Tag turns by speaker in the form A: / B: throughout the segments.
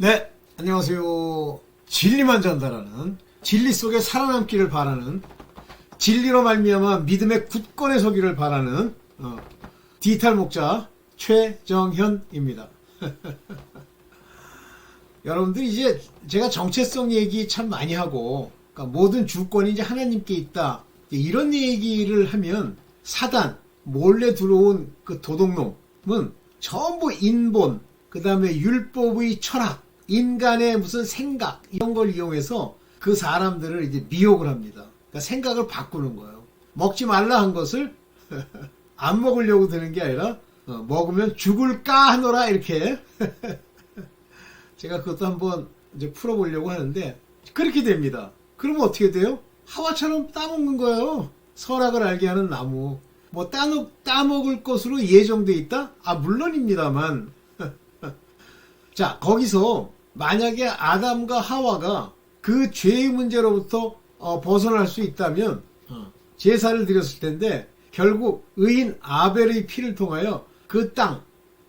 A: 네, 안녕하세요. 진리만 전달하는, 진리 속에 살아남기를 바라는, 진리로 말미암아 믿음의 굳건에 서기를 바라는 디지털 목자 최정현입니다. 여러분들 이제 제가 정체성 얘기 참 많이 하고, 그러니까 모든 주권이 이제 하나님께 있다, 이런 얘기를 하면 사단 몰래 들어온 그 도둑놈은 전부 인본, 그 다음에 율법의 철학, 인간의 무슨 생각 이런 걸 이용해서 그 사람들을 이제 미혹을 합니다. 그러니까 생각을 바꾸는 거예요. 먹지 말라 한 것을 안 먹으려고 되는 게 아니라 먹으면 죽을까 하노라, 이렇게 제가 그것도 한번 이제 풀어보려고 하는데 그렇게 됩니다. 그러면 어떻게 돼요? 하와처럼 따먹는 거예요. 선악을 알게 하는 나무. 뭐 따먹을 것으로 예정돼 있다? 물론입니다만. 자, 거기서 만약에 아담과 하와가 그 죄의 문제로부터 벗어날 수 있다면 제사를 드렸을 텐데, 결국 의인 아벨의 피를 통하여 그 땅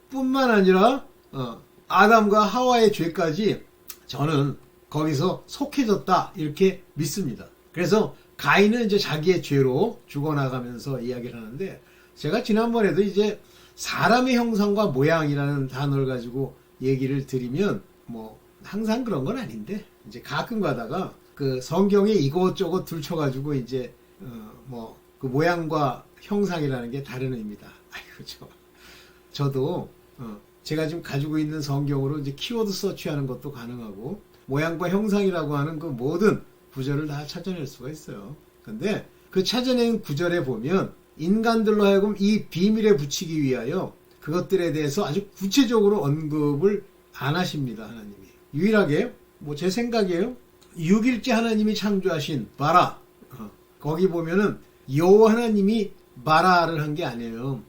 A: 뿐만 아니라 아담과 하와의 죄까지 저는 거기서 속해졌다, 이렇게 믿습니다. 그래서 가인은 이제 자기의 죄로 죽어나가면서 이야기를 하는데, 제가 지난번에도 이제 사람의 형상과 모양이라는 단어를 가지고 얘기를 드리면 뭐 항상 그런 건 아닌데 이제 가끔 가다가 그 성경에 이것저것 들춰가지고 이제 뭐 그 모양과 형상이라는 게 다른 의미다. 아이고, 저도 제가 지금 가지고 있는 성경으로 이제 키워드 서치하는 것도 가능하고 모양과 형상이라고 하는 그 모든 구절을 다 찾아낼 수가 있어요. 근데 그 찾아낸 구절에 보면 인간들로 하여금 이 비밀에 붙이기 위하여 그것들에 대해서 아주 구체적으로 언급을 안 하십니다. 하나님이 유일하게 뭐 제 생각이에요. 6일째 하나님이 창조하신 바라, 거기 보면은 여호와 하나님이 바라를 한 게 아니에요.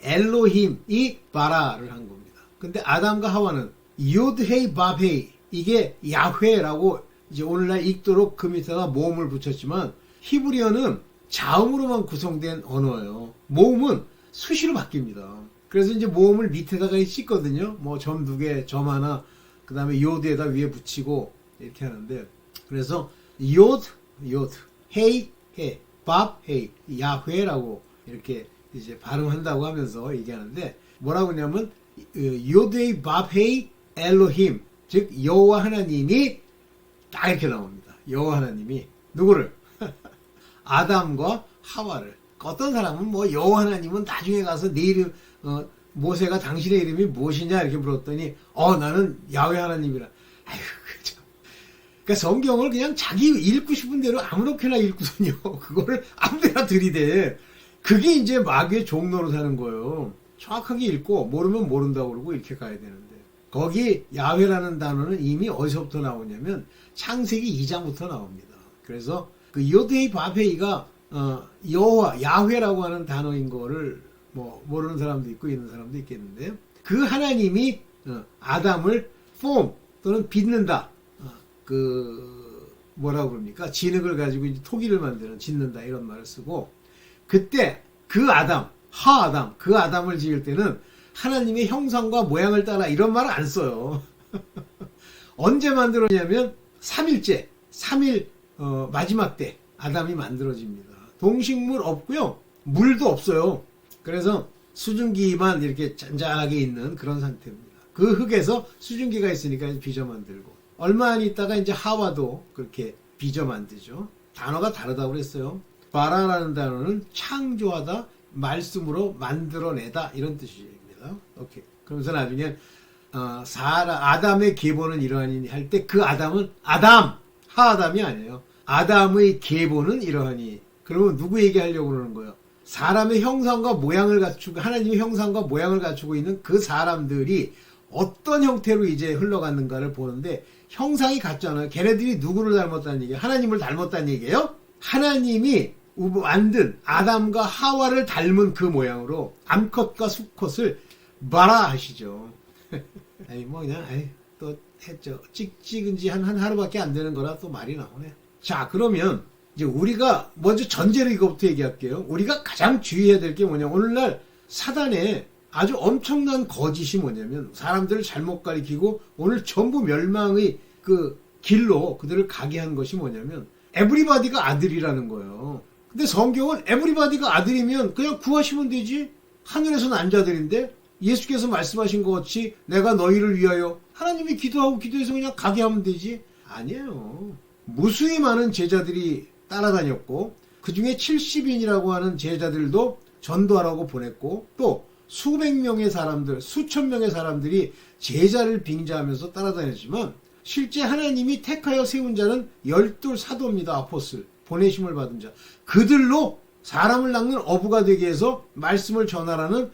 A: 엘로힘이 바라를 한 겁니다. 근데 아담과 하와는 요드헤이 밥헤이, 이게 야훼라고 이제 오늘날 읽도록 그 밑에다 모음을 붙였지만 히브리어는 자음으로만 구성된 언어예요. 모음은 수시로 바뀝니다. 그래서 이제 모음을 밑에다가 씻거든요. 뭐 점 2개, 점 하나, 그 다음에 요드에다 위에 붙이고 이렇게 하는데, 그래서 요드, 헤이, 해, 밥, 헤이, 야훼라고 이렇게 이제 발음한다고 하면서 얘기하는데, 뭐라고 하냐면 요드의 밥, 헤이, 엘로힘, 즉 여호와 하나님이 딱 이렇게 나옵니다. 여호와 하나님이 누구를? 아담과 하와를. 어떤 사람은 뭐 여호와 하나님은 나중에 가서 내 이름, 모세가 당신의 이름이 무엇이냐 이렇게 물었더니 나는 야훼 하나님이라. 아이고, 그죠. 그러니까 성경을 그냥 자기 읽고 싶은 대로 아무렇게나 읽고선요, 그거를 아무데나 들이대. 그게 이제 마귀의 종로로 사는 거예요. 정확하게 읽고 모르면 모른다고 그러고 이렇게 가야 되는데, 거기 야훼라는 단어는 이미 어디서부터 나오냐면 창세기 2장부터 나옵니다. 그래서 그 요드헤이 바페이가 여호와, 야훼라고 하는 단어인 거를 뭐 모르는 사람도 있고 있는 사람도 있겠는데요. 그 하나님이 아담을 폼 또는 빚는다, 그 뭐라고 그럽니까? 진흙을 가지고 이제 토기를 만드는, 짓는다, 이런 말을 쓰고, 그때 그 아담, 하아담, 그 아담을 지을 때는 하나님의 형상과 모양을 따라 이런 말을 안 써요. 언제 만들었냐면 3일째, 3일 마지막 때 아담이 만들어집니다. 동식물 없고요, 물도 없어요. 그래서 수증기만 이렇게 잔잔하게 있는 그런 상태입니다. 그 흙에서 수증기가 있으니까 빚어 만들고, 얼마 안 있다가 이제 하와도 그렇게 빚어 만들죠. 단어가 다르다고 그랬어요. 바라라는 단어는 창조하다, 말씀으로 만들어내다, 이런 뜻입니다. 오케이. 그러면서 나중에 아담의 계보는 이러하니 할 때 그 아담은 아담, 하아담이 아니에요. 아담의 계보는 이러하니. 그러면 누구 얘기하려고 그러는 거예요? 사람의 형상과 모양을 갖추고, 하나님의 형상과 모양을 갖추고 있는 그 사람들이 어떤 형태로 이제 흘러갔는가를 보는데, 형상이 같잖아요. 걔네들이 누구를 닮았다는 얘기예요? 하나님을 닮았다는 얘기예요? 하나님이 만든 아담과 하와를 닮은 그 모양으로 암컷과 수컷을 바라 하시죠. 아니 뭐 그냥 또 했죠. 찍은 지 한 하루밖에 안 되는 거라 또 말이 나오네. 자, 그러면 이제 우리가 먼저 전제로 이거부터 얘기할게요. 우리가 가장 주의해야 될 게 뭐냐, 오늘날 사단의 아주 엄청난 거짓이 뭐냐면 사람들을 잘못 가리키고 오늘 전부 멸망의 그 길로 그들을 가게 한 것이 뭐냐면 에브리바디가 아들이라는 거예요. 근데 성경은 에브리바디가 아들이면 그냥 구하시면 되지. 하늘에서 난 자들인데 예수께서 말씀하신 것 같이 내가 너희를 위하여 하나님이 기도하고 기도해서 그냥 가게 하면 되지. 아니에요. 무수히 많은 제자들이 따라다녔고 그 중에 70인이라고 하는 제자들도 전도하라고 보냈고 또 수백 명의 사람들, 수천 명의 사람들이 제자를 빙자하면서 따라다녔지만 실제 하나님이 택하여 세운 자는 12 사도입니다. 아포슬. 보내심을 받은 자. 그들로 사람을 낚는 어부가 되게 해서 말씀을 전하라는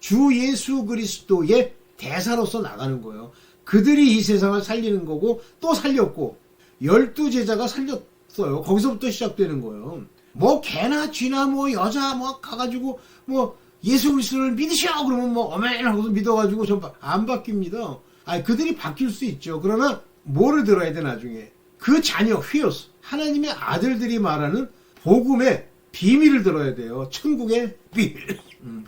A: 주 예수 그리스도의 대사로서 나가는 거예요. 그들이 이 세상을 살리는 거고 또 살렸고 12 제자가 살렸어요. 거기서부터 시작되는 거예요. 뭐 개나 쥐나 뭐 여자 뭐 가가지고 뭐 예수 그리스도를 믿으시오 그러면 뭐 어멘 하고서 믿어가지고 전 안 바뀝니다. 아니 그들이 바뀔 수 있죠. 그러나 뭐를 들어야 돼 나중에 그 자녀 휘어스 하나님의 아들들이 말하는 복음의 비밀을 들어야 돼요. 천국의 비밀.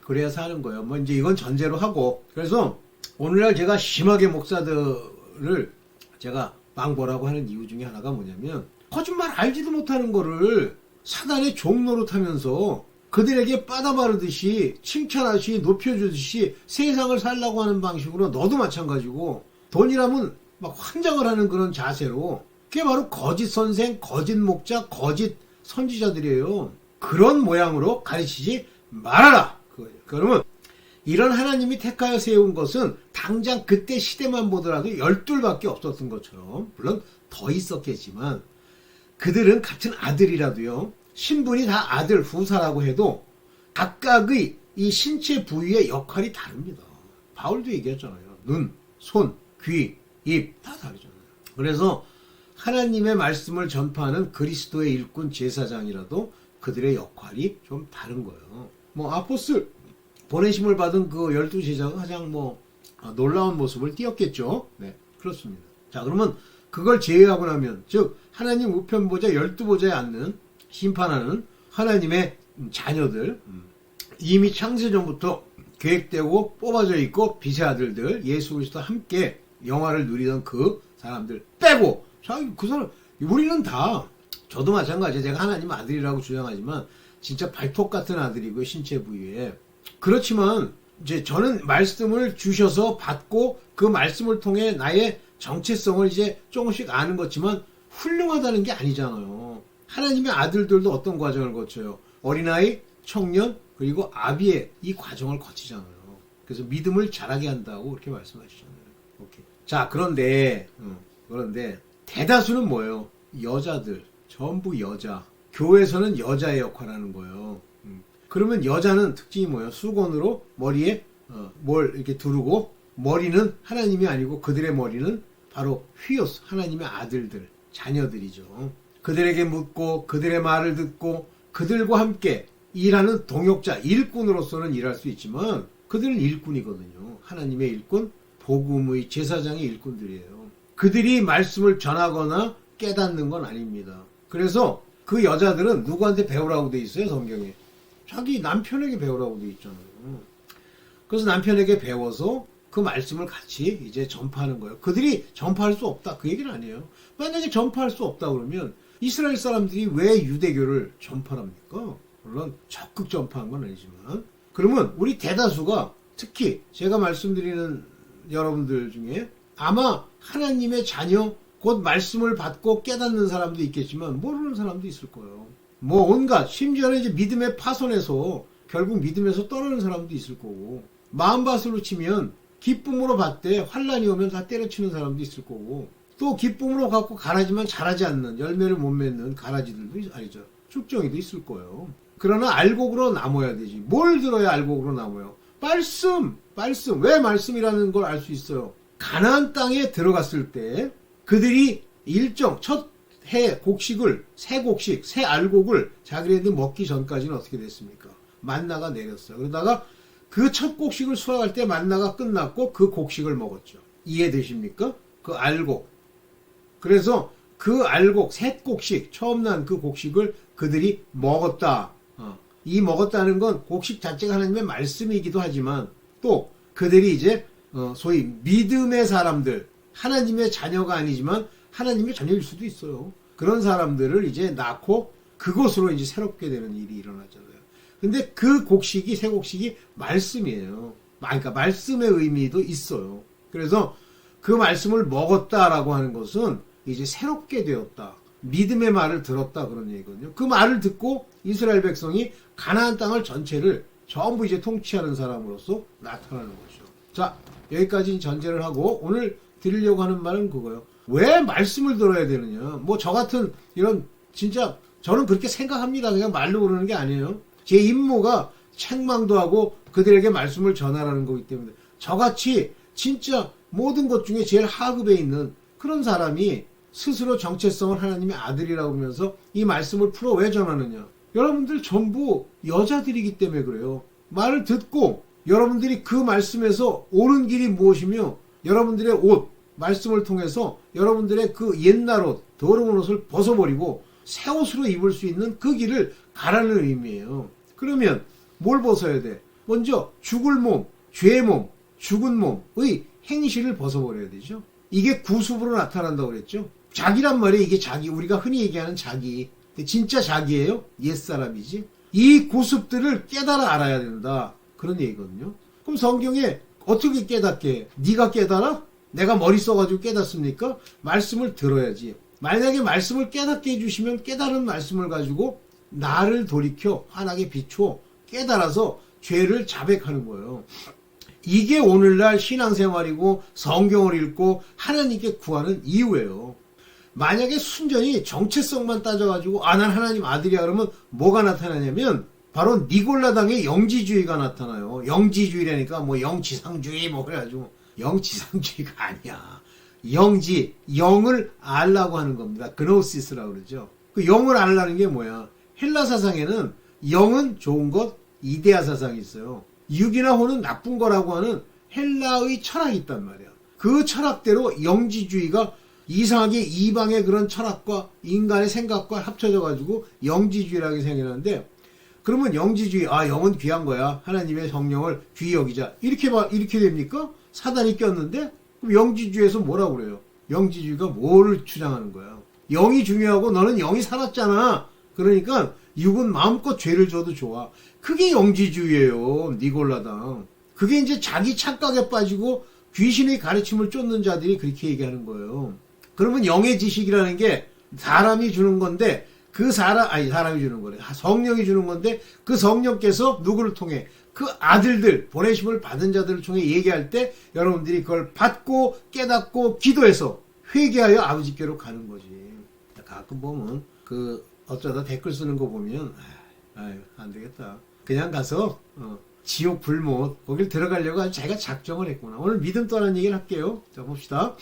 A: 그래야 사는 거예요. 뭐 이제 이건 전제로 하고 그래서 오늘날 제가 심하게 목사들을 제가 망보라고 하는 이유 중에 하나가 뭐냐면 거짓말 알지도 못하는 거를 사단의 종로로 타면서 그들에게 빠다바르듯이 칭찬하시 높여주듯이 세상을 살라고 하는 방식으로 너도 마찬가지고 돈이라면 막 환장을 하는 그런 자세로 그게 바로 거짓 선생, 거짓 목자, 거짓 선지자들이에요. 그런 모양으로 가르치지 말아라. 그러면 이런 하나님이 택하여 세운 것은 당장 그때 시대만 보더라도 12밖에 없었던 것처럼 물론 더 있었겠지만 그들은 같은 아들이라도요. 신분이 다 아들 후사라고 해도 각각의 이 신체 부위의 역할이 다릅니다. 바울도 얘기했잖아요. 눈, 손, 귀, 입 다 다르잖아요. 그래서 하나님의 말씀을 전파하는 그리스도의 일꾼 제사장이라도 그들의 역할이 좀 다른 거예요. 뭐 아포슬 보내심을 받은 그 12 제자가 가장 뭐 놀라운 모습을 띄었겠죠. 네, 그렇습니다. 자, 그러면 그걸 제외하고 나면 즉 하나님 우편보좌 12보좌에 앉는 심판하는 하나님의 자녀들 이미 창세전부터 계획되고 뽑아져 있고 빛의 아들들 예수 그리스도와 함께 영화를 누리던 그 사람들 빼고 자, 그 사람 우리는 다 저도 마찬가지예요. 제가 하나님 아들이라고 주장하지만 진짜 발톱 같은 아들이고요. 신체 부위에. 그렇지만 이제 저는 말씀을 주셔서 받고 그 말씀을 통해 나의 정체성을 이제 조금씩 아는 거지만 훌륭하다는 게 아니잖아요. 하나님의 아들들도 어떤 과정을 거쳐요. 어린아이, 청년, 그리고 아비의 이 과정을 거치잖아요. 그래서 믿음을 자라게 한다고 그렇게 말씀하시잖아요. 오케이. 자, 그런데 대다수는 뭐예요? 여자들. 전부 여자. 교회에서는 여자의 역할을 하는 거예요. 그러면 여자는 특징이 뭐예요? 수건으로 머리에 뭘 이렇게 두르고 머리는 하나님이 아니고 그들의 머리는 바로 휘어스 하나님의 아들들, 자녀들이죠. 그들에게 묻고 그들의 말을 듣고 그들과 함께 일하는 동역자, 일꾼으로서는 일할 수 있지만 그들은 일꾼이거든요. 하나님의 일꾼, 복음의 제사장의 일꾼들이에요. 그들이 말씀을 전하거나 깨닫는 건 아닙니다. 그래서 그 여자들은 누구한테 배우라고 돼 있어요, 성경에? 자기 남편에게 배우라고 돼 있잖아요. 그래서 남편에게 배워서 그 말씀을 같이 이제 전파하는 거예요. 그들이 전파할 수 없다. 그 얘기는 아니에요. 만약에 전파할 수 없다 그러면 이스라엘 사람들이 왜 유대교를 전파합니까? 물론 적극 전파한 건 아니지만 그러면 우리 대다수가 특히 제가 말씀드리는 여러분들 중에 아마 하나님의 자녀 곧 말씀을 받고 깨닫는 사람도 있겠지만 모르는 사람도 있을 거예요. 뭐 온갖 심지어는 이제 믿음의 파손에서 결국 믿음에서 떠나는 사람도 있을 거고 마음밭으로 치면 기쁨으로 받되 환란이 오면 다 때려치는 사람도 있을 거고 또 기쁨으로 갖고 가라지만 자라지 않는 열매를 못 맺는 가라지들도 아니죠. 쭉정이도 있을 거예요. 그러나 알곡으로 나눠야 되지. 뭘 들어야 알곡으로 나눠요? 말씀. 왜 말씀이라는 걸 알 수 있어요? 가나안 땅에 들어갔을 때 그들이 일정 첫 해 곡식을 새 알곡을 자기네들이 먹기 전까지는 어떻게 됐습니까? 만나가 내렸어요. 그러다가 그 첫 곡식을 수확할 때 만나가 끝났고 그 곡식을 먹었죠. 이해되십니까? 그 알곡. 그래서 그 알곡 새 곡식 처음 난 그 곡식을 그들이 먹었다. 이 먹었다는 건 곡식 자체가 하나님의 말씀이기도 하지만 또 그들이 이제 소위 믿음의 사람들, 하나님의 자녀가 아니지만 하나님의 자녀일 수도 있어요. 그런 사람들을 이제 낳고 그것으로 이제 새롭게 되는 일이 일어나잖아요. 근데 그 곡식이, 새 곡식이 말씀이에요. 그러니까 말씀의 의미도 있어요. 그래서 그 말씀을 먹었다라고 하는 것은 이제 새롭게 되었다. 믿음의 말을 들었다 그런 얘기거든요. 그 말을 듣고 이스라엘 백성이 가나안 땅을 전체를 전부 이제 통치하는 사람으로서 나타나는 거죠. 자, 여기까지 전제를 하고 오늘 드리려고 하는 말은 그거예요. 왜 말씀을 들어야 되느냐. 뭐 저 같은 이런 진짜 저는 그렇게 생각합니다. 그냥 말로 그러는 게 아니에요. 제 임무가 책망도 하고 그들에게 말씀을 전하라는 거기 때문에 저같이 진짜 모든 것 중에 제일 하급에 있는 그런 사람이 스스로 정체성을 하나님의 아들이라고 하면서 이 말씀을 풀어 왜 전하느냐. 여러분들 전부 여자들이기 때문에 그래요. 말을 듣고 여러분들이 그 말씀에서 옳은 길이 무엇이며 여러분들의 옷, 말씀을 통해서 여러분들의 그 옛날 옷, 더러운 옷을 벗어버리고 새 옷으로 입을 수 있는 그 길을 가라는 의미예요. 그러면 뭘 벗어야 돼? 먼저 죽을 몸, 죄의 몸, 죽은 몸의 행실을 벗어버려야 되죠. 이게 구습으로 나타난다고 그랬죠. 자기란 말이에요. 이게 자기, 우리가 흔히 얘기하는 자기. 진짜 자기예요? 옛사람이지. 이 구습들을 깨달아 알아야 된다. 그런 얘기거든요. 그럼 성경에 어떻게 깨닫게? 네가 깨달아? 내가 머리 써가지고 깨닫습니까? 말씀을 들어야지. 만약에 말씀을 깨닫게 해주시면 깨달은 말씀을 가지고 나를 돌이켜 환하게 비추어 깨달아서 죄를 자백하는 거예요. 이게 오늘날 신앙생활이고 성경을 읽고 하나님께 구하는 이유예요. 만약에 순전히 정체성만 따져가지고 난 하나님 아들이야 그러면 뭐가 나타나냐면 바로 니골라당의 영지주의가 나타나요. 영지주의라니까 뭐 영지상주의 뭐 그래가지고 영지상주의가 아니야. 영지, 영을 알라고 하는 겁니다. 그노시스라고 그러죠. 그 영을 알라는 게 뭐야? 헬라 사상에는 영은 좋은 것, 이데아 사상이 있어요. 육이나 혼은 나쁜 거라고 하는 헬라의 철학이 있단 말이야. 그 철학대로 영지주의가 이상하게 이방의 그런 철학과 인간의 생각과 합쳐져가지고 영지주의라고 생각하는데 그러면 영지주의, 영은 귀한 거야. 하나님의 성령을 귀히 여기자. 이렇게 됩니까? 사단이 꼈는데? 그럼 영지주의에서 뭐라고 그래요? 영지주의가 뭐를 주장하는 거야? 영이 중요하고 너는 영이 살았잖아. 그러니까 육은 마음껏 죄를 져도 좋아. 그게 영지주의예요. 니골라당. 그게 이제 자기 착각에 빠지고 귀신의 가르침을 쫓는 자들이 그렇게 얘기하는 거예요. 그러면 영의 지식이라는 게 사람이 주는 건데 사람이 주는 거래. 성령이 주는 건데 그 성령께서 누구를 통해 그 아들들, 보내심을 받은 자들을 통해 얘기할 때 여러분들이 그걸 받고 깨닫고 기도해서 회개하여 아버지께로 가는 거지. 가끔 보면 어쩌다 댓글 쓰는 거 보면 안 되겠다. 그냥 가서 지옥 불못 거길 들어가려고 아주 자기가 작정을 했구나. 오늘 믿음 떠나는 얘기를 할게요. 자 봅시다.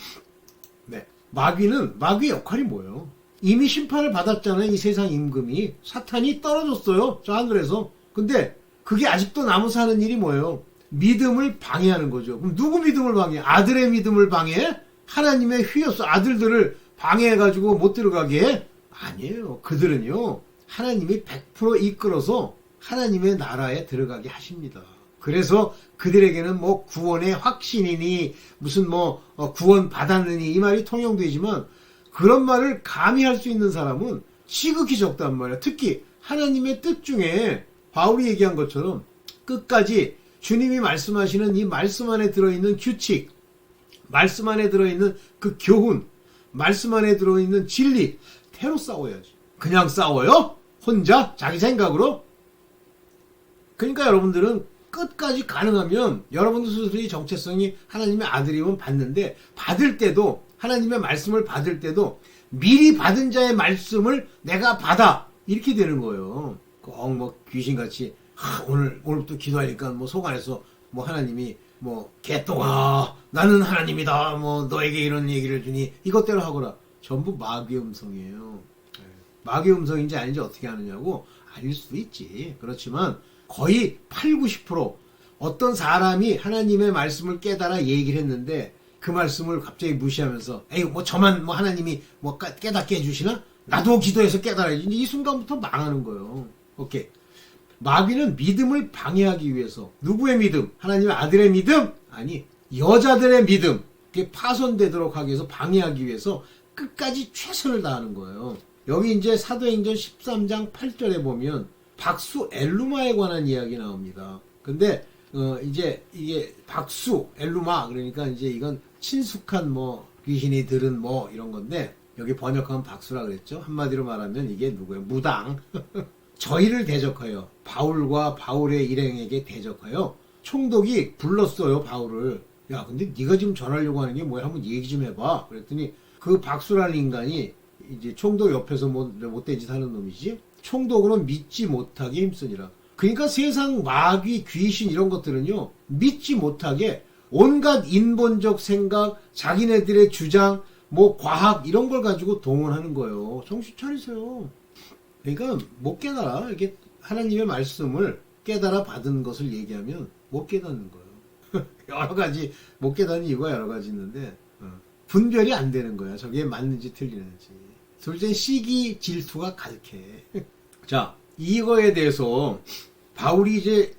A: 네, 마귀의 역할이 뭐예요? 이미 심판을 받았잖아요. 이 세상 임금이. 사탄이 떨어졌어요. 저 하늘에서. 근데 그게 아직도 남아서 하는 일이 뭐예요? 믿음을 방해하는 거죠. 그럼 누구 믿음을 방해해? 아들의 믿음을 방해해? 하나님의 휘어서 아들들을 방해해가지고 못 들어가게 해? 아니에요. 그들은요, 하나님이 100% 이끌어서 하나님의 나라에 들어가게 하십니다. 그래서 그들에게는 뭐 구원의 확신이니 무슨 구원 받았느니 이 말이 통용되지만 그런 말을 감히 할 수 있는 사람은 지극히 적단 말이야. 특히 하나님의 뜻 중에 바울이 얘기한 것처럼 끝까지 주님이 말씀하시는 이 말씀 안에 들어있는 규칙, 말씀 안에 들어있는 그 교훈, 말씀 안에 들어있는 진리, 태로 싸워야지. 그냥 싸워요? 혼자? 자기 생각으로? 그러니까 여러분들은 끝까지 가능하면 여러분들 스스로의 정체성이 하나님의 아들이면 받는데 받을 때도 하나님의 말씀을 받을 때도 미리 받은 자의 말씀을 내가 받아 이렇게 되는 거예요. 꼭 귀신같이 오늘부터 기도하니까 속 안에서 하나님이 개똥아 나는 하나님이다 너에게 이런 얘기를 주니 이것대로 하거라. 전부 마귀의 음성이에요. 마귀의 음성인지 아닌지 어떻게 하느냐고 아닐 수도 있지. 그렇지만 거의 80-90% 어떤 사람이 하나님의 말씀을 깨달아 얘기를 했는데 그 말씀을 갑자기 무시하면서 저만 하나님이 깨닫게 해주시나? 나도 기도해서 깨달아야지. 이 순간부터 망하는 거예요. 오케이. 마귀는 믿음을 방해하기 위해서 누구의 믿음? 하나님의 아들의 믿음? 아니 여자들의 믿음 그게 파손되도록 하기 위해서 방해하기 위해서 끝까지 최선을 다하는 거예요. 여기 이제 사도행전 13장 8절에 보면 박수 엘루마에 관한 이야기 나옵니다. 근데 이제 이게 박수 엘루마 그러니까 이제 이건 친숙한 뭐 귀신이 들은 뭐 이런 건데 여기 번역하면 박수라 그랬죠. 한마디로 말하면 이게 누구예요? 무당. 저희를 대적하여 바울과 바울의 일행에게 대적하여 총독이 불렀어요. 바울을. 야 근데 네가 지금 전하려고 하는 게 뭐야? 한번 얘기 좀 해봐. 그랬더니 그 박수라는 인간이 이제 총독 옆에서 뭐 못된 짓 하는 놈이지. 총독으로는 믿지 못하게 힘쓰니라. 그러니까 세상 마귀, 귀신 이런 것들은요. 믿지 못하게 온갖 인본적 생각, 자기네들의 주장, 뭐 과학 이런 걸 가지고 동원하는 거예요. 정신 차리세요. 그러니까 못 깨달아. 이게 하나님의 말씀을 깨달아 받은 것을 얘기하면 못 깨닫는 거예요. 여러 가지 못 깨닫는 이유가 여러 가지 있는데 분별이 안 되는 거야. 저게 맞는지 틀리는지. 둘째 시기 질투가 가득해. 자, 이거에 대해서 바울이 이제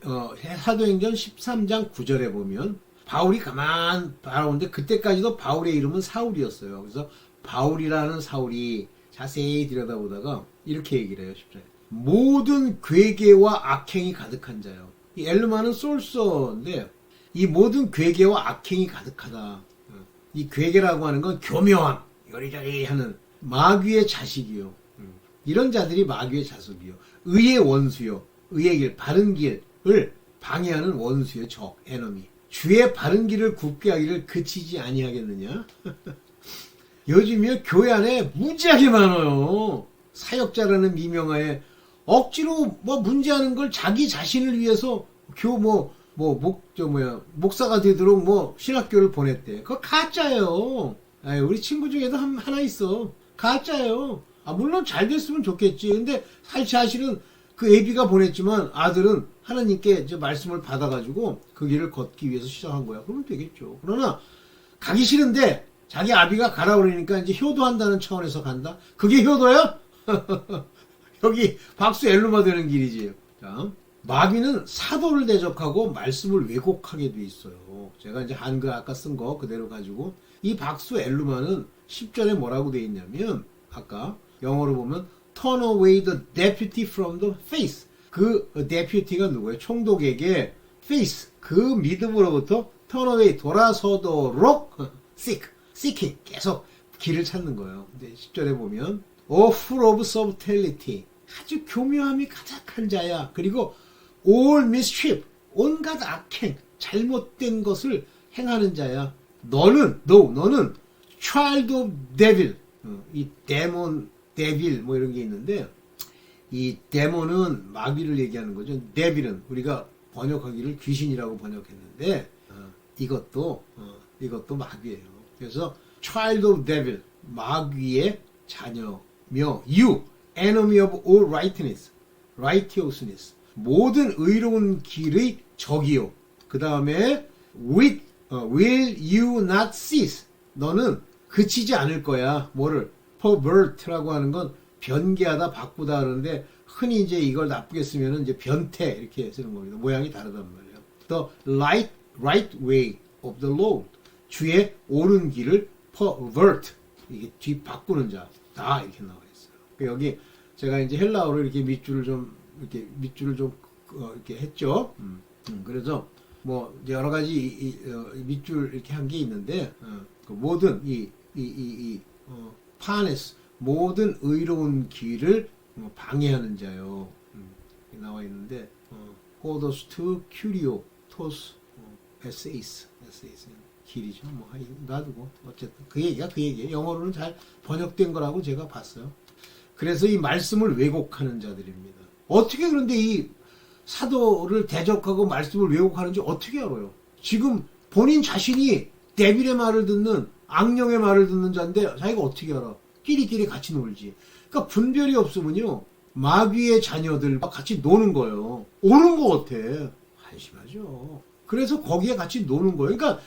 A: 사도행전 13장 9절에 보면 바울이 가만 바라보는데 그때까지도 바울의 이름은 사울이었어요. 그래서 바울이라는 사울이 자세히 들여다보다가 이렇게 얘기를 해요. 10절에. 모든 괴계와 악행이 가득한 자요. 이 엘르마는 솔서인데 이 모든 괴계와 악행이 가득하다. 이 괴계라고 하는 건 교묘함, 요리조리 하는 마귀의 자식이요. 이런 자들이 마귀의 자식이요. 의의 원수요. 의의 길, 바른 길을 방해하는 원수요. 적, 에너미. 주의 바른 길을 굽게 하기를 그치지 아니하겠느냐? 요즘에 교회 안에 무지하게 많아요. 사역자라는 미명하에 억지로 뭐 문제하는 걸 자기 자신을 위해서 목사가 되도록 뭐 신학교를 보냈대. 그거 가짜예요. 아유, 우리 친구 중에도 하나 있어. 가짜예요. 물론 잘 됐으면 좋겠지. 근데 사실은 그 애비가 보냈지만 아들은 하나님께 이제 말씀을 받아가지고 그 길을 걷기 위해서 시작한 거야. 그러면 되겠죠. 그러나 가기 싫은데 자기 아비가 가라 그러니까 이제 효도한다는 차원에서 간다? 그게 효도야? 여기 박수 엘루마 되는 길이지. 자, 마귀는 사도를 대적하고 말씀을 왜곡하게 돼 있어요. 제가 이제 한글 아까 쓴 거 그대로 가지고 이 박수 엘루마는 10절에 뭐라고 돼 있냐면 아까 영어로 보면 turn away the deputy from the faith. 그 deputy가 누구예요? 총독에게 faith 그 믿음으로부터 turn away 돌아서도록 seeking 계속 길을 찾는 거예요. 근데 10절에 보면 full of subtlety 아주 교묘함이 가득한 자야. 그리고 all mischief 온갖 악행 잘못된 것을 행하는 자야. 너는 child of devil 이 데몬 데빌 뭐 이런 게 있는데 이 데몬은 마귀를 얘기하는 거죠. 데빌은 우리가 번역하기를 귀신이라고 번역했는데 이것도 마귀예요. 그래서 child of devil 마귀의 자녀며 you enemy of all righteousness 모든 의로운 길의 적이요. 그 다음에 will you not cease 너는 그치지 않을 거야. 뭐를 pervert라고 하는 건 변개하다 바꾸다 그러는데 흔히 이제 이걸 나쁘게 쓰면은 이제 변태 이렇게 쓰는 겁니다. 모양이 다르단 말이에요. The right way of the Lord 주의 옳은 길을 pervert 이게 뒤 바꾸는 자 다 이렇게 나와 있어요. 여기 제가 이제 헬라어로 이렇게 밑줄을 좀 이렇게 했죠. 그래서 뭐 여러 가지 밑줄 이렇게 한 게 있는데 그 모든 파네스 모든 의로운 길을 방해하는 자요. 나와 있는데 호도스 투 큐리오 토스 에세이스 길이죠. 뭐 놔두고 어쨌든 그 얘기예요. 영어로는 잘 번역된 거라고 제가 봤어요. 그래서 이 말씀을 왜곡하는 자들입니다. 어떻게 그런데 이 사도를 대적하고 말씀을 왜곡하는지 어떻게 알아요? 지금 본인 자신이 데빌의 말을 듣는 악령의 말을 듣는 자인데 자기가 어떻게 알아? 끼리끼리 같이 놀지. 그러니까 분별이 없으면요 마귀의 자녀들과 같이 노는 거예요. 오는 것 같아. 한심하죠. 그래서 거기에 같이 노는 거예요. 그러니까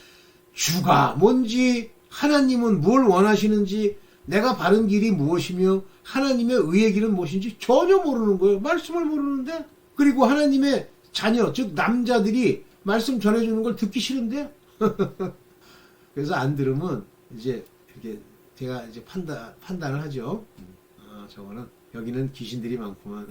A: 주가 뭔지 하나님은 뭘 원하시는지 내가 바른 길이 무엇이며 하나님의 의의 길은 무엇인지 전혀 모르는 거예요. 말씀을 모르는데 그리고 하나님의 자녀, 즉 남자들이 말씀 전해주는 걸 듣기 싫은데? 그래서 안 들으면 이제 이렇게 제가 이제 판단을 하죠. 저거는 여기는 귀신들이 많구만.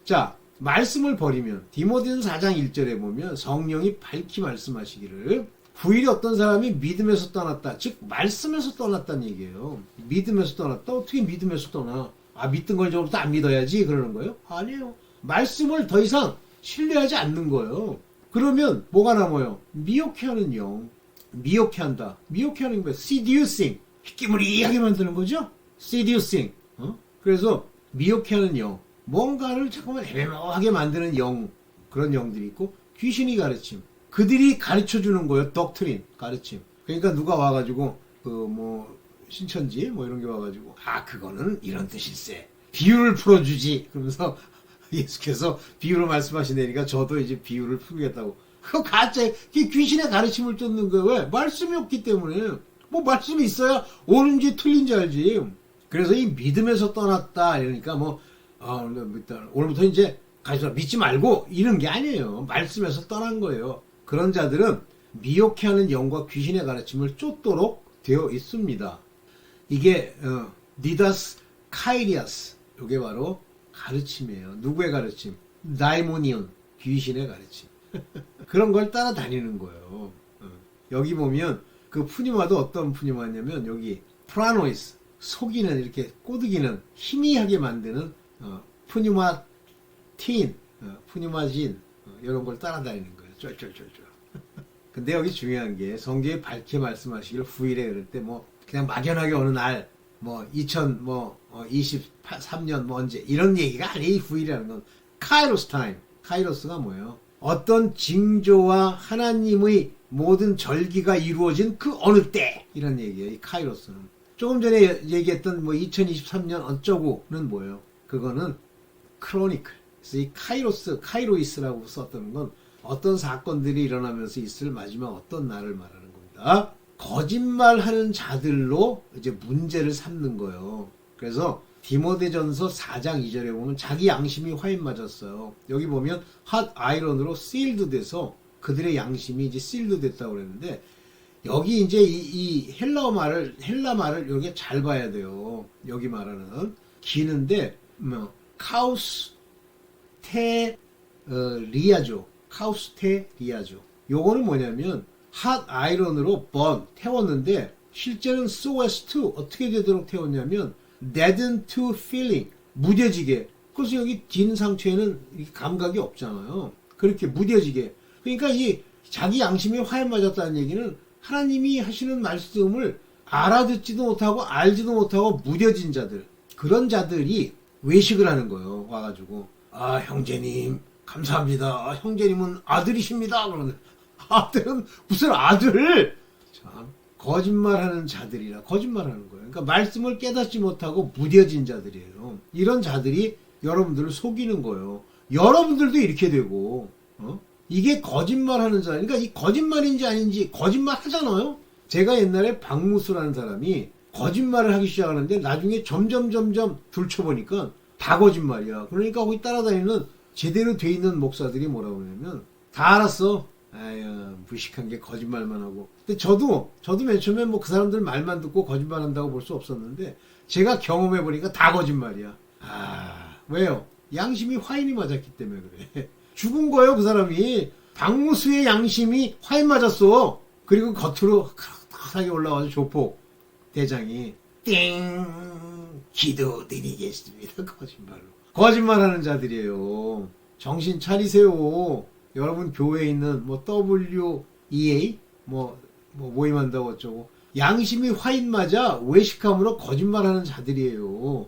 A: 자, 말씀을 버리면 디모데전서 4장 1절에 보면 성령이 밝히 말씀하시기를 후일에 어떤 사람이 믿음에서 떠났다. 즉 말씀에서 떠났다는 얘기예요. 믿음에서 떠났다. 어떻게 믿음에서 떠나? 믿던 걸 이제부터 안 믿어야지 그러는 거예요? 아니에요. 말씀을 더 이상 신뢰하지 않는 거예요. 그러면 뭐가 남아요? 미혹해하는 영. 미혹해한다. 미혹해하는 게 뭐예요? seducing. 희끼무리하게 만드는 거죠? seducing. 그래서 미혹해하는 영. 뭔가를 잠깐만 애매모호하게 만드는 영. 그런 영들이 있고 귀신이 가르침. 그들이 가르쳐주는 거예요. doctrine. 가르침. 그러니까 누가 와가지고 신천지 이런 게 와가지고 그거는 이런 뜻일세. 비유를 풀어주지. 그러면서 예수께서 비유를 말씀하시니까 저도 이제 비유를 풀겠다고. 그거 가짜, 귀신의 가르침을 쫓는 거예요. 왜? 말씀이 없기 때문에. 말씀이 있어야 옳은지 틀린지 알지. 그래서 이 믿음에서 떠났다. 이러니까 오늘부터 이제 가서 믿지 말고 이런 게 아니에요. 말씀에서 떠난 거예요. 그런 자들은 미혹해하는 영과 귀신의 가르침을 쫓도록 되어 있습니다. 이게 니다스 카이리아스. 이게 바로 가르침이에요. 누구의 가르침? 다이모니온. 귀신의 가르침. 그런 걸 따라다니는 거예요. 여기 보면 그 푸니마도 어떤 푸니마냐면 여기 프라노이스. 속이는 이렇게 꼬드기는 희미하게 만드는 푸니마틴, 푸니마진 이런 걸 따라다니는 거예요. 쫄쫄쫄쫄. 근데 여기 중요한 게 성경에 밝게 말씀하시기를 후일에 그럴 때 그냥 막연하게 어느 날 2023년 언제 이런 얘기가 아니에요. 후일이라는 건 카이로스 타임. 카이로스가 뭐예요? 어떤 징조와 하나님의 모든 절기가 이루어진 그 어느 때 이런 얘기예요. 이 카이로스는. 조금 전에 얘기했던 2023년 어쩌고는 뭐예요? 그거는 크로니클. 그래서 이 카이로이스라고 썼던 건 어떤 사건들이 일어나면서 있을 마지막 어떤 날을 말하는 겁니다. 거짓말하는 자들로 이제 문제를 삼는 거예요. 그래서 디모데전서 4장 2절에 보면 자기 양심이 화인 맞았어요. 여기 보면 핫 아이런으로 실드 돼서 그들의 양심이 이제 실드 됐다고 그랬는데 여기 이제 이 헬라 말을 여기 잘 봐야 돼요. 여기 말하는 기는데 카우스 테 리아죠. 카우스 테 리아죠. 요거는 뭐냐면 핫 아이런으로 태웠는데 실제는 so as to 어떻게 되도록 태웠냐면 deaden to feeling 무뎌지게. 그래서 여기 딘 상처에는 감각이 없잖아요. 그렇게 무뎌지게. 그러니까 이 자기 양심이 화에 맞았다는 얘기는 하나님이 하시는 말씀을 알아듣지도 못하고 알지도 못하고 무뎌진 자들, 그런 자들이 외식을 하는 거예요. 와가지고 형제님 감사합니다. 형제님은 아들이십니다. 그러는데 아들은 무슨 아들? 참 거짓말하는 자들이라 거짓말하는 거예요. 그러니까 말씀을 깨닫지 못하고 무뎌진 자들이에요. 이런 자들이 여러분들을 속이는 거예요. 여러분들도 이렇게 되고 이게 거짓말하는 자. 그러니까 이 거짓말인지 아닌지 거짓말 하잖아요. 제가 옛날에 박무수라는 사람이 거짓말을 하기 시작하는데 나중에 점점 들춰보니까 다 거짓말이야. 그러니까 거기 따라다니는 제대로 돼 있는 목사들이 뭐라고 그러냐면 다 알았어. 아유 무식한 게 거짓말만 하고. 근데 저도 맨 처음에 그 사람들 말만 듣고 거짓말한다고 볼 수 없었는데 제가 경험해 보니까 다 거짓말이야. 왜요? 양심이 화인이 맞았기 때문에 그래. 죽은 거예요 그 사람이. 박무수의 양심이 화인 맞았어. 그리고 겉으로 크게 올라와서 조폭 대장이 띵 기도드리겠습니다. 거짓말하는 자들이에요. 정신 차리세요. 여러분 교회에 있는 WEA 모임한다고 어쩌고 양심이 화인 맞아 외식함으로 거짓말하는 자들이에요.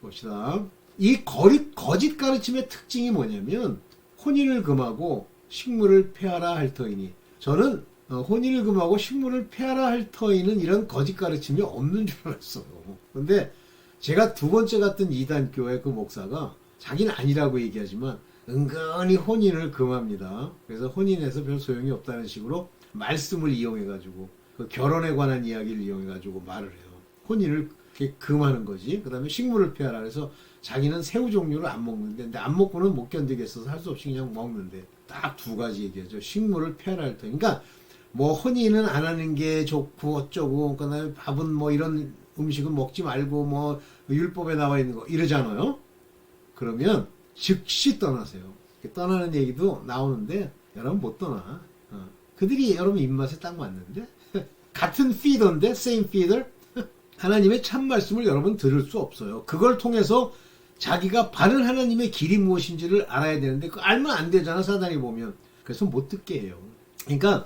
A: 봅시다. 이 거짓 가르침의 특징이 뭐냐면 혼인을 금하고 식물을 폐하라 할 터이니, 저는 혼인을 금하고 식물을 폐하라 할 터이는 이런 거짓 가르침이 없는 줄 알았어요. 근데 제가 두 번째 갔던 이단교회 그 목사가 자기는 아니라고 얘기하지만 은근히 혼인을 금합니다. 그래서 혼인해서 별 소용이 없다는 식으로 말씀을 이용해가지고 그 결혼에 관한 이야기를 이용해가지고 말을 해요. 혼인을 그게 금하는 거지. 그 다음에 식물을 피하라. 그래서 자기는 새우 종류를 안 먹는데, 근데 안 먹고는 못 견디겠어서 할 수 없이 그냥 먹는데, 딱 두 가지 얘기하죠. 식물을 피하라 할 때. 그러니까, 뭐, 혼인은 안 하는 게 좋고, 어쩌고, 그 다음에 밥은 뭐 이런 음식은 먹지 말고, 뭐, 율법에 나와 있는 거, 이러잖아요. 그러면, 즉시 떠나세요. 떠나는 얘기도 나오는데, 여러분 못 떠나. 그들이 여러분 입맛에 딱 맞는데? 같은 피더인데, same feeder? 하나님의 참 말씀을 여러분 들을 수 없어요. 그걸 통해서 자기가 바른 하나님의 길이 무엇인지를 알아야 되는데 그거 알면 안 되잖아, 사단이 보면. 그래서 못 듣게 해요. 그러니까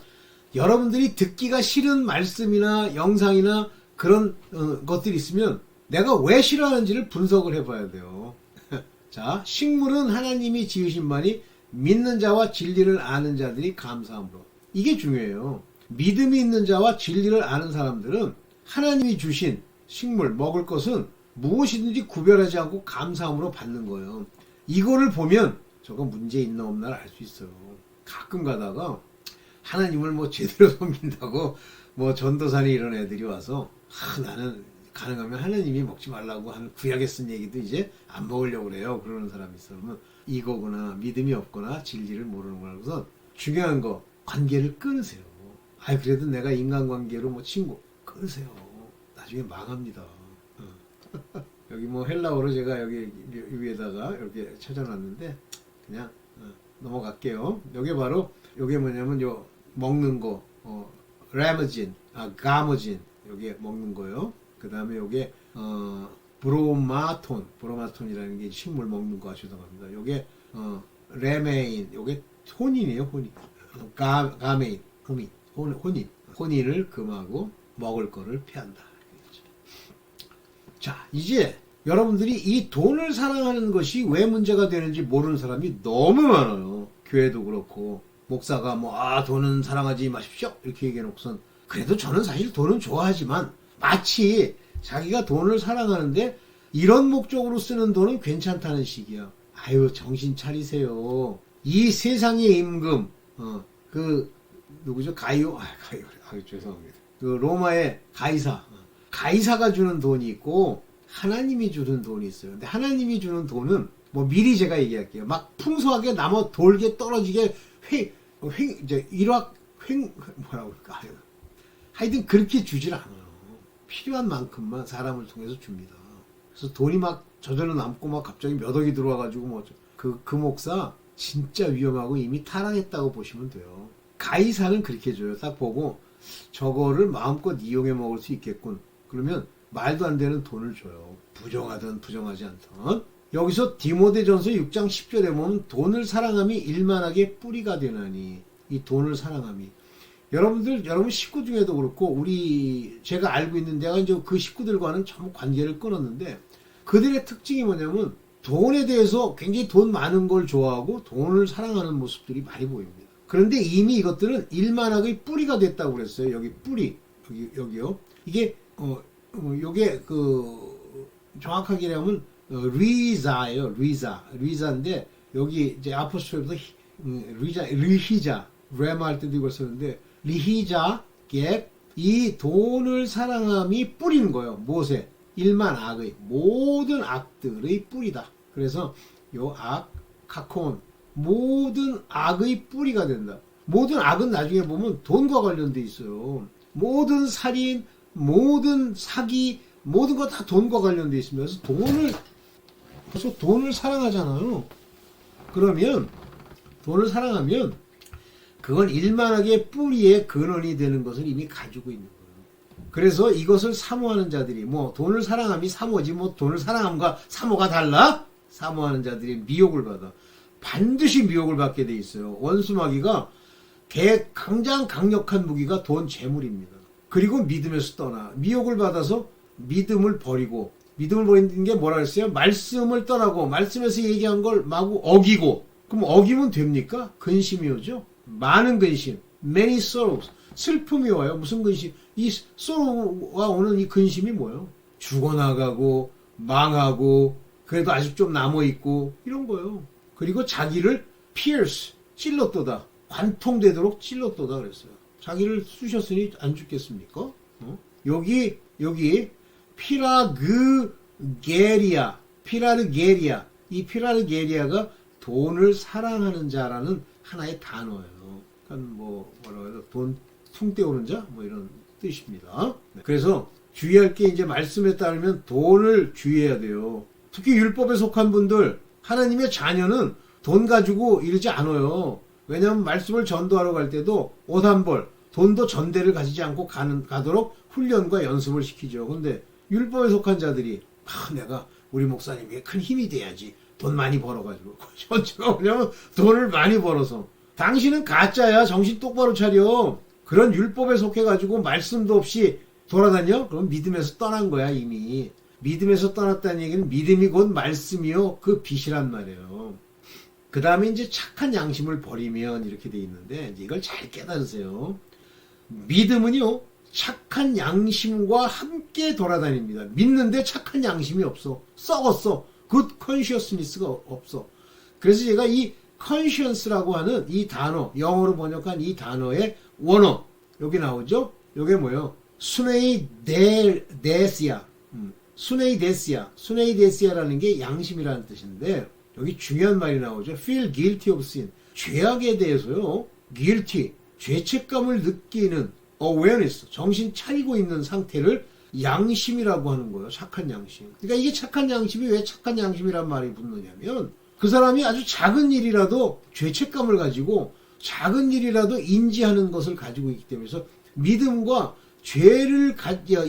A: 여러분들이 듣기가 싫은 말씀이나 영상이나 그런 것들이 있으면 내가 왜 싫어하는지를 분석을 해봐야 돼요. 자, 식물은 하나님이 지으신 바니 믿는 자와 진리를 아는 자들이 감사함으로. 이게 중요해요. 믿음이 있는 자와 진리를 아는 사람들은 하나님이 주신 식물, 먹을 것은 무엇이든지 구별하지 않고 감사함으로 받는 거예요. 이거를 보면 저거 문제 있나 없나를 알 수 있어요. 가끔 가다가 하나님을 뭐 제대로 섬긴다고 뭐 전도사니 이런 애들이 와서 나는 가능하면 하나님이 먹지 말라고 하는 구약에 쓴 얘기도 이제 안 먹으려고 그래요. 그러는 사람이 있어. 그러면 이거구나, 믿음이 없거나 진리를 모르는 거라. 그래서 중요한 거, 관계를 끊으세요. 그래도 내가 인간관계로 뭐 친구 끊으세요. 나중에 망합니다. 여기 뭐 헬라어로 제가 여기 위에다가 이렇게 찾아놨는데 그냥 넘어갈게요. 요게 바로 요게 뭐냐면 요 먹는 거 라머진, 가머진 요게 먹는 거요. 그 다음에 요게 브로마톤이라는 게 식물 먹는 거 죄송합니다. 요게 레메인 요게 혼인이에요. 혼인. 가메인 혼인을 금하고 먹을 거를 피한다. 자, 이제 여러분들이 이 돈을 사랑하는 것이 왜 문제가 되는지 모르는 사람이 너무 많아요. 교회도 그렇고 목사가 돈은 사랑하지 마십시오 이렇게 얘기해놓고선 그래도 저는 사실 돈은 좋아하지만 마치 자기가 돈을 사랑하는데 이런 목적으로 쓰는 돈은 괜찮다는 식이야. 정신 차리세요. 이 세상의 임금 누구죠? 가이오 죄송합니다. 그 로마의 가이사가 주는 돈이 있고 하나님이 주는 돈이 있어요. 근데 하나님이 주는 돈은 미리 제가 얘기할게요. 막 풍성하게 남아 돌게 떨어지게 뭐라고 할까? 하여튼 그렇게 주질 않아요. 필요한 만큼만 사람을 통해서 줍니다. 그래서 돈이 막 저절로 남고 막 갑자기 몇 억이 들어와가지고 그 목사 진짜 위험하고 이미 타락했다고 보시면 돼요. 가이사는 그렇게 줘요. 딱 보고 저거를 마음껏 이용해 먹을 수 있겠군. 그러면 말도 안 되는 돈을 줘요. 부정하든 부정하지 않든. 여기서 디모데전서 6장 10절에 보면 돈을 사랑함이 일만하게 뿌리가 되나니 이 돈을 사랑함이 여러분 식구 중에도 그렇고 제가 알고 있는 내가 이제 그 식구들과는 전부 관계를 끊었는데 그들의 특징이 뭐냐면 돈에 대해서 굉장히 돈 많은 걸 좋아하고 돈을 사랑하는 모습들이 많이 보입니다. 그런데 이미 이것들은 일만하게 뿌리가 됐다고 그랬어요. 여기 뿌리 여기요. 이게 요게 정확하게 얘기하면 리자예요. 리자인데 여기 이제 아포스트로피에서 리히자 레마 할 때도 이걸 쓰는데 리히자게 이 돈을 사랑함이 뿌리는 거예요. 무엇에? 일만 악의 모든 악들의 뿌리다. 그래서 요 카콘 모든 악의 뿌리가 된다. 모든 악은 나중에 보면 돈과 관련돼 있어요. 모든 살인, 모든 사기, 모든 거 다 돈과 관련돼 있습니다. 그래서 돈을 사랑하잖아요. 그러면 돈을 사랑하면 그건 일만하게 뿌리의 근원이 되는 것을 이미 가지고 있는 거예요. 그래서 이것을 사모하는 자들이 돈을 사랑함이 사모지 돈을 사랑함과 사모가 달라? 사모하는 자들이 미혹을 받아. 반드시 미혹을 받게 돼 있어요. 원수마귀가 가장 강력한 무기가 돈 재물입니다. 그리고 믿음에서 떠나 미혹을 받아서 믿음을 버리는 게 뭐라 그랬어요? 말씀을 떠나고 말씀에서 얘기한 걸 마구 어기고 그럼 어기면 됩니까? 근심이 오죠. 많은 근심, many sorrows. 슬픔이 와요. 무슨 근심? 이 sorrow가 오는 이 근심이 뭐예요? 죽어나가고 망하고 그래도 아직 좀 남아있고 이런 거예요. 그리고 자기를 pierce, 찔렀도다. 관통되도록 찔렀도다 그랬어요. 자기를 쑤셨으니 안 죽겠습니까? 여기 피라르게리아. 이 피라르게리아가 돈을 사랑하는 자라는 하나의 단어예요. 그러니까 뭐라고 해요? 돈 숭떼오는 자? 뭐 이런 뜻입니다. 그래서 주의할 게 이제 말씀에 따르면 돈을 주의해야 돼요. 특히 율법에 속한 분들, 하나님의 자녀는 돈 가지고 이러지 않아요. 왜냐하면 말씀을 전도하러 갈 때도 옷 한 벌, 돈도 전대를 가지지 않고 가도록 훈련과 연습을 시키죠. 근데 율법에 속한 자들이 내가 우리 목사님에게 큰 힘이 돼야지. 돈 많이 벌어가지고. 전체가 뭐냐면 돈을 많이 벌어서. 당신은 가짜야. 정신 똑바로 차려. 그런 율법에 속해가지고 말씀도 없이 돌아다녀? 그럼 믿음에서 떠난 거야 이미. 믿음에서 떠났다는 얘기는 믿음이 곧 말씀이요. 그 빛이란 말이에요. 그 다음에 이제 착한 양심을 버리면 이렇게 돼 있는데 이걸 잘 깨달으세요. 믿음은요. 착한 양심과 함께 돌아다닙니다. 믿는데 착한 양심이 없어. 썩었어. 굿 컨시어스니스가 없어. 그래서 제가 이 컨시언스라고 하는 이 단어, 영어로 번역한 이 단어의 원어, 여기 나오죠? 요게 뭐예요? 수네이데시아. 수네이데시아라는 게 양심이라는 뜻인데 여기 중요한 말이 나오죠. feel guilty of sin. 죄악에 대해서요. guilty. 죄책감을 느끼는 awareness. 정신 차리고 있는 상태를 양심이라고 하는 거예요. 착한 양심. 그러니까 이게 착한 양심이 왜 착한 양심이란 말이 붙느냐면 그 사람이 아주 작은 일이라도 죄책감을 가지고 작은 일이라도 인지하는 것을 가지고 있기 때문에 그래서 믿음과 죄를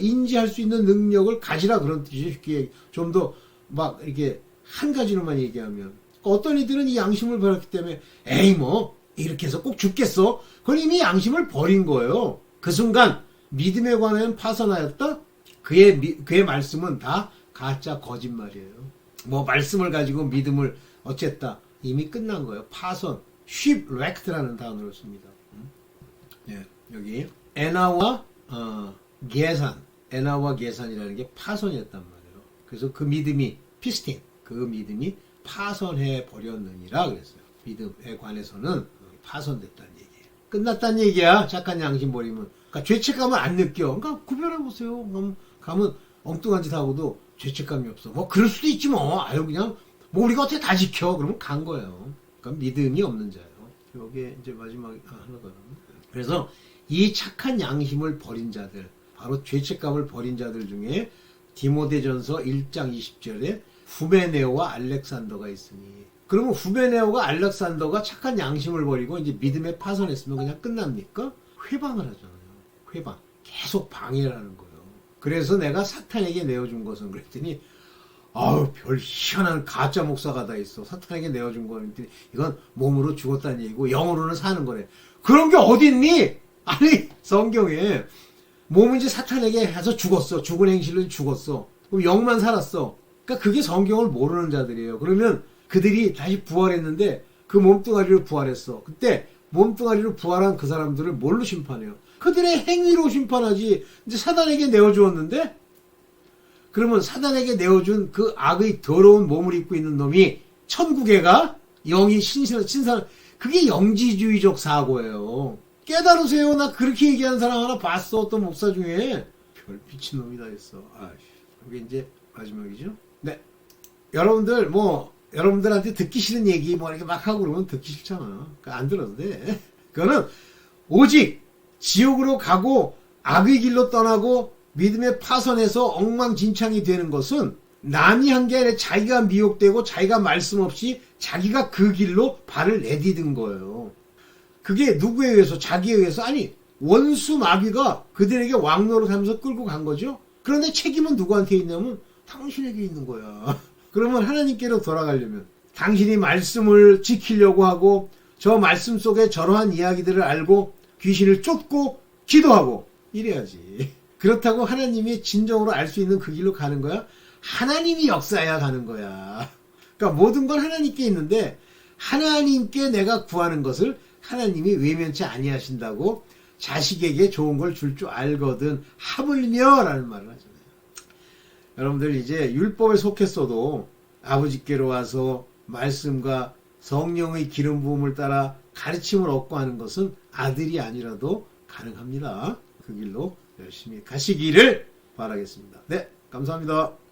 A: 인지할 수 있는 능력을 가지라 그런 뜻이에요. 쉽게 좀 더 막 이렇게 한 가지로만 얘기하면 어떤 이들은 이 양심을 버렸기 때문에 에이 뭐 이렇게 해서 꼭 죽겠어. 그건 이미 양심을 버린 거예요. 그 순간 믿음에 관하여 파선하였다. 그의 말씀은 다 가짜 거짓말이에요. 뭐 말씀을 가지고 믿음을 어쨌다. 이미 끝난 거예요. 파선, shipwrecked라는 단어를 씁니다. 예, 여기 에나와 계산이라는 게 파선이었단 말이에요. 그래서 그 믿음이 피스틴, 그 믿음이 파선해 버렸느니라 그랬어요. 믿음에 관해서는 파선됐다는 얘기예요. 끝났다는 얘기야. 착한 양심 버리면. 그러니까 죄책감을 안 느껴. 그러니까 구별해 보세요. 가면 엉뚱한 짓 하고도 죄책감이 없어. 뭐 그럴 수도 있지 뭐. 아유 그냥 뭐 우리가 어떻게 다 지켜. 그러면 간 거예요. 그러니까 믿음이 없는 자예요. 여기에 이제 마지막에 하나가. 그래서 이 착한 양심을 버린 자들, 바로 죄책감을 버린 자들 중에 디모데전서 1장 20절에 후메네오와 알렉산더가 있으니 그러면 후메네오가 알렉산더가 착한 양심을 버리고 이제 믿음에 파선했으면 그냥 끝납니까? 회방을 하잖아요. 회방. 계속 방해를 하는 거예요. 그래서 내가 사탄에게 내어준 것은 그랬더니 별 희한한 가짜 목사가 다 있어. 사탄에게 내어준 거는 이건 몸으로 죽었다는 얘기고 영으로는 사는 거래. 그런 게 어딨니? 아니 성경에 몸은 이제 사탄에게 해서 죽었어. 죽은 행실로 죽었어. 그럼 영만 살았어. 그러니까 그게 성경을 모르는 자들이에요. 그러면 그들이 다시 부활했는데 그 몸뚱아리로 부활했어. 그때 몸뚱아리로 부활한 그 사람들을 뭘로 심판해요? 그들의 행위로 심판하지. 이제 사단에게 내어주었는데 그러면 사단에게 내어준 그 악의 더러운 몸을 입고 있는 놈이 천국에 가? 영이 신선 그게 영지주의적 사고예요. 깨달으세요. 나 그렇게 얘기하는 사람 하나 봤어. 어떤 목사 중에. 별 미친놈이다 했어. 그게 이제 마지막이죠. 네. 여러분들한테 듣기 싫은 얘기 뭐 이렇게 막 하고 그러면 듣기 싫잖아. 그러니까 안 들어도 돼. 그거는 오직 지옥으로 가고 악의 길로 떠나고 믿음의 파선에서 엉망진창이 되는 것은 남이 한 게 아니라 자기가 미혹되고 자기가 말씀 없이 자기가 그 길로 발을 내디딘 거예요. 그게 누구에 의해서? 자기에 의해서? 아니 원수 마귀가 그들에게 왕노릇 하면서 끌고 간 거죠. 그런데 책임은 누구한테 있냐면 당신에게 있는 거야. 그러면 하나님께로 돌아가려면 당신이 말씀을 지키려고 하고 저 말씀 속에 저러한 이야기들을 알고 귀신을 쫓고 기도하고 이래야지. 그렇다고 하나님이 진정으로 알 수 있는 그 길로 가는 거야? 하나님이 역사해야 가는 거야. 그러니까 모든 건 하나님께 있는데 하나님께 내가 구하는 것을 하나님이 외면치 아니하신다고 자식에게 좋은 걸 줄 줄 알거든 하물며 라는 말을 하잖아요. 여러분들 이제 율법에 속했어도 아버지께로 와서 말씀과 성령의 기름 부음을 따라 가르침을 얻고 하는 것은 아들이 아니라도 가능합니다. 그 길로 열심히 가시기를 바라겠습니다. 네. 감사합니다.